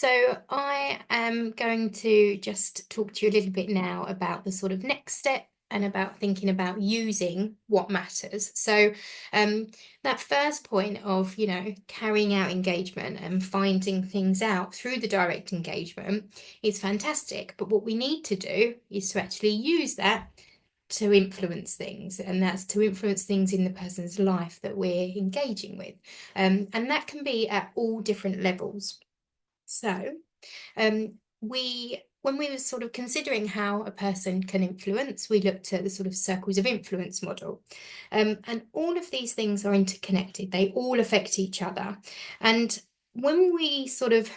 So I am going to just talk to you a little bit now about the sort of next step and about thinking about using what matters. So um, that first point of, carrying out engagement and finding things out through the direct engagement is fantastic. But what we need to do is to actually use that to influence things, and that's to influence things in the person's life that we're engaging with. And that can be at all different levels. So, when we were sort of considering how a person can influence, we looked at the sort of circles of influence model. And all of these things are interconnected. They all affect each other. And when we sort of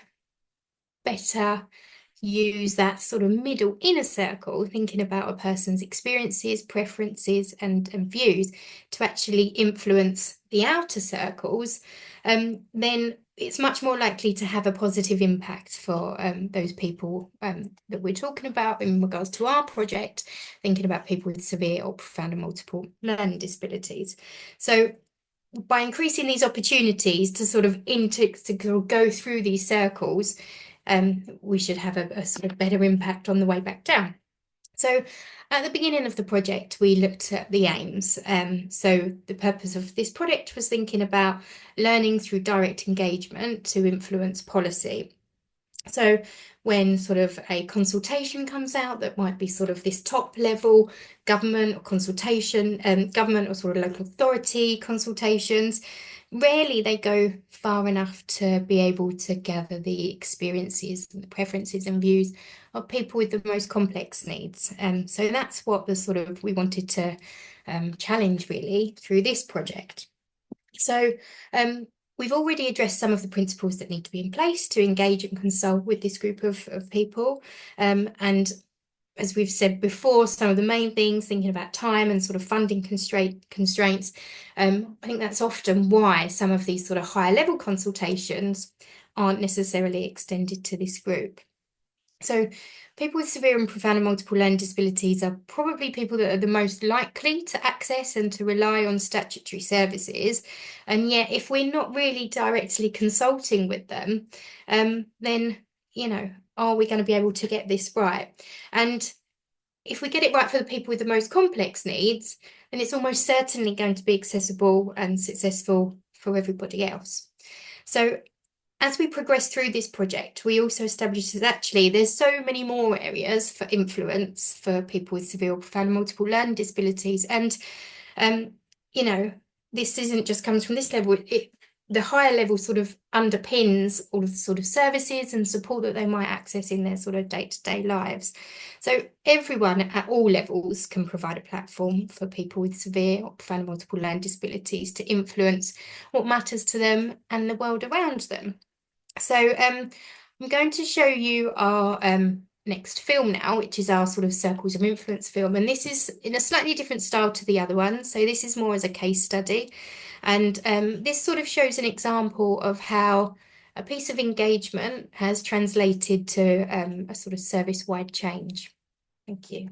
better use that sort of middle inner circle, thinking about a person's experiences, preferences, and views to actually influence the outer circles, then it's much more likely to have a positive impact for those people that we're talking about in regards to our project, thinking about people with severe or profound and multiple learning disabilities. So by increasing these opportunities to sort of go through these circles, we should have a sort of better impact on the way back down. So at the beginning of the project, we looked at the aims. So the purpose of this project was thinking about learning through direct engagement to influence policy. So when sort of a consultation comes out that might be sort of this top level government or consultation, government or sort of local authority consultations, rarely they go far enough to be able to gather the experiences and the preferences and views of people with the most complex needs. So that's what the sort of we wanted to challenge really through this project. So we've already addressed some of the principles that need to be in place to engage and consult with this group of people. And as we've said before, some of the main things, thinking about time and sort of funding constraints, I think that's often why some of these sort of higher level consultations aren't necessarily extended to this group. So people with severe and profound and multiple learning disabilities are probably people that are the most likely to access and to rely on statutory services. And yet, if we're not really directly consulting with them, then, are we going to be able to get this right? And if we get it right for the people with the most complex needs, then it's almost certainly going to be accessible and successful for everybody else. So as we progress through this project, we also established that actually there's so many more areas for influence for people with severe or profound multiple learning disabilities. And, this isn't just comes from this level. The higher level sort of underpins all of the sort of services and support that they might access in their sort of day-to-day lives. So everyone at all levels can provide a platform for people with severe or profound multiple learning disabilities to influence what matters to them and the world around them. So I'm going to show you our next film now, which is our sort of Circles of Influence film. And this is in a slightly different style to the other one. So this is more as a case study. And this sort of shows an example of how a piece of engagement has translated to a sort of service-wide change. Thank you.